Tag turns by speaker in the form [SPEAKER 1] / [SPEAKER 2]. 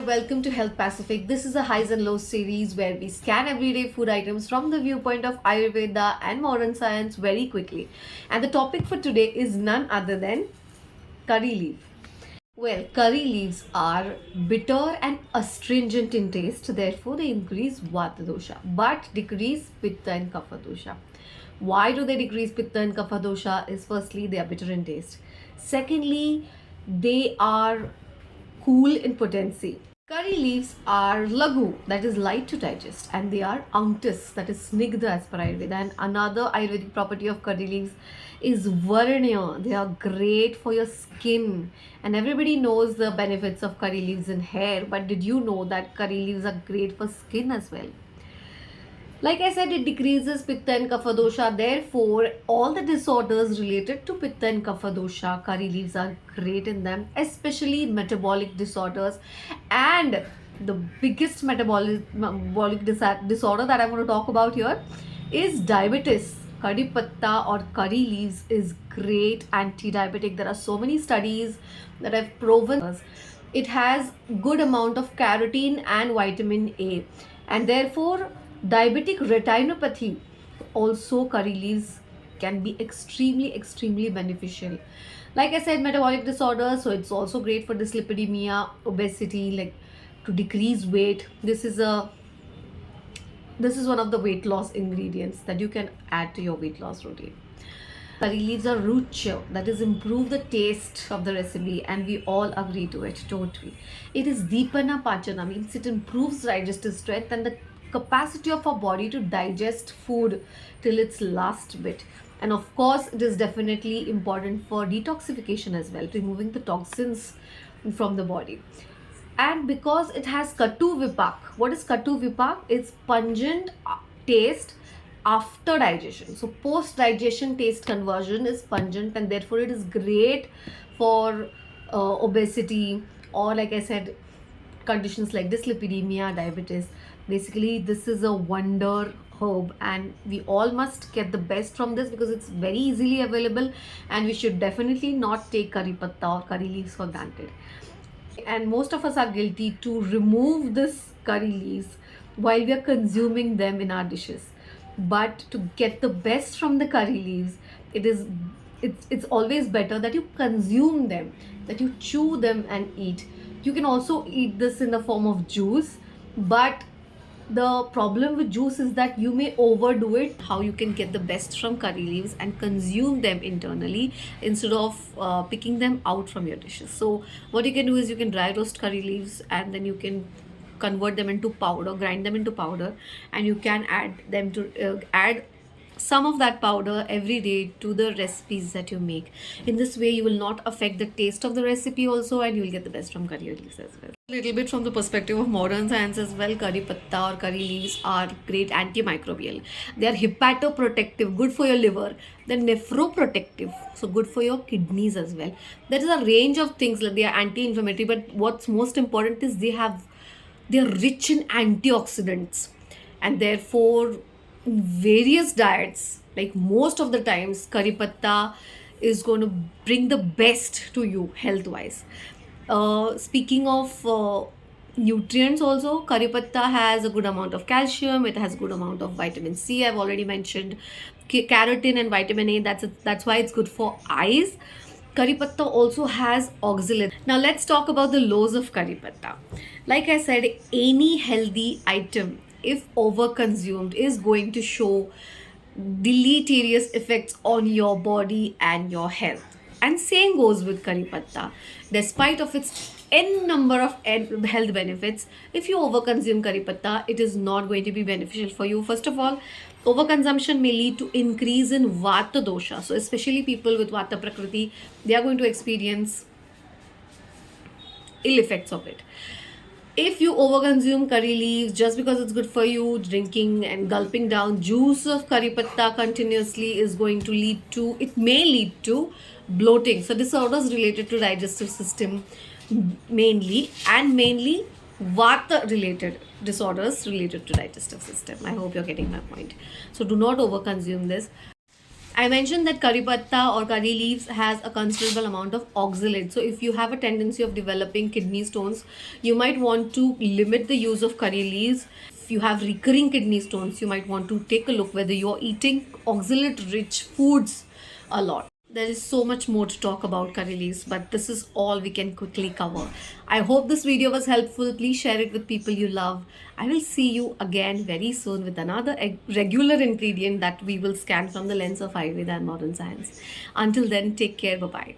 [SPEAKER 1] Welcome to Health Pacific. This is a highs and lows series where we scan everyday food items from the viewpoint of Ayurveda and modern science very quickly. And the topic for today is none other than curry leaf. Well, curry leaves are bitter and astringent in taste, therefore they increase Vata dosha but decrease Pitta and Kapha dosha. Why do they decrease Pitta and Kapha dosha? Is firstly they are bitter in taste. Secondly, they are cool in potency. Curry leaves are lagu, that is light to digest, and they are unctus, that is snigdha as per Ayurveda. And another Ayurvedic property of curry leaves is varnya. They are great for your skin, and everybody knows the benefits of curry leaves in hair. But did you know that curry leaves are great for skin as well? Like I said, it decreases Pitta and Kapha dosha. Therefore, all the disorders related to Pitta and Kapha dosha, curry leaves are great in them, especially metabolic disorders. And the biggest metabolic disorder that I'm going to talk about here is diabetes. Curry patta or curry leaves is great anti-diabetic. There are so many studies that have proven it has good amount of carotene and vitamin A, and therefore diabetic retinopathy also curry leaves can be extremely beneficial. Like I said, metabolic disorders, so it's also great for dyslipidemia, obesity, like to decrease weight. This is one of the weight loss ingredients that you can add to your weight loss routine. Curry leaves are rucha, that is improve the taste of the recipe, and we all agree to it, don't we? It is deepana pachana, means it improves digestive strength and the capacity of our body to digest food till its last bit. And of course, it is definitely important for detoxification as well, removing the toxins from the body. And because it has katu vipak, what is katu vipak? It's pungent taste after digestion. So post digestion taste conversion is pungent, and therefore it is great for obesity, or like I said, conditions like dyslipidemia, diabetes. Basically, this is a wonder herb, and we all must get the best from this because it's very easily available, and we should definitely not take curry patta or curry leaves for granted. And most of us are guilty to remove this curry leaves while we are consuming them in our dishes. But to get the best from the curry leaves, it's always better that you consume them, that you chew them and eat. You can also eat this in the form of juice, but the problem with juice is that you may overdo it. How you can get the best from curry leaves and consume them internally instead of picking them out from your dishes. So what you can do is you can dry roast curry leaves, and then you can convert them into powder, grind them into powder, and you can add some of that powder every day to the recipes that you make. In this way, you will not affect the taste of the recipe also, and you will get the best from curry leaves as well. A little bit from the perspective of modern science as well, curry patta or curry leaves are great antimicrobial. They are hepatoprotective, good for your liver. They're nephroprotective, so good for your kidneys as well. There is a range of things like they are anti-inflammatory, but what's most important is they're rich in antioxidants, and therefore in various diets, like most of the times, curry patta is going to bring the best to you health wise. Speaking of nutrients, also curry patta has a good amount of calcium, it has good amount of vitamin C, I've already mentioned carotene and vitamin A. That's why it's good for eyes. Curry patta also has oxalates. Now let's talk about the lows of curry patta. Like I said, any healthy item, if overconsumed, is going to show deleterious effects on your body and your health. And same goes with curry patta. Despite of its n number of health benefits, if you overconsume curry patta, it is not going to be beneficial for you. First of all, overconsumption may lead to increase in vata dosha. So especially people with vata prakriti, they are going to experience ill effects of it. If you overconsume curry leaves just because it's good for you, drinking and gulping down juice of curry patta continuously is going to it may lead to bloating. So disorders related to digestive system mainly, and mainly vata related disorders related to digestive system. I hope you're getting my point. So do not overconsume this. I mentioned that curry patta or curry leaves has a considerable amount of oxalate. So if you have a tendency of developing kidney stones, you might want to limit the use of curry leaves. If you have recurring kidney stones, you might want to take a look whether you're eating oxalate rich foods a lot. There is so much more to talk about curry leaves, but this is all we can quickly cover. I hope this video was helpful. Please share it with people you love. I will see you again very soon with another regular ingredient that we will scan from the lens of Ayurveda and modern science. Until then, take care. Bye bye.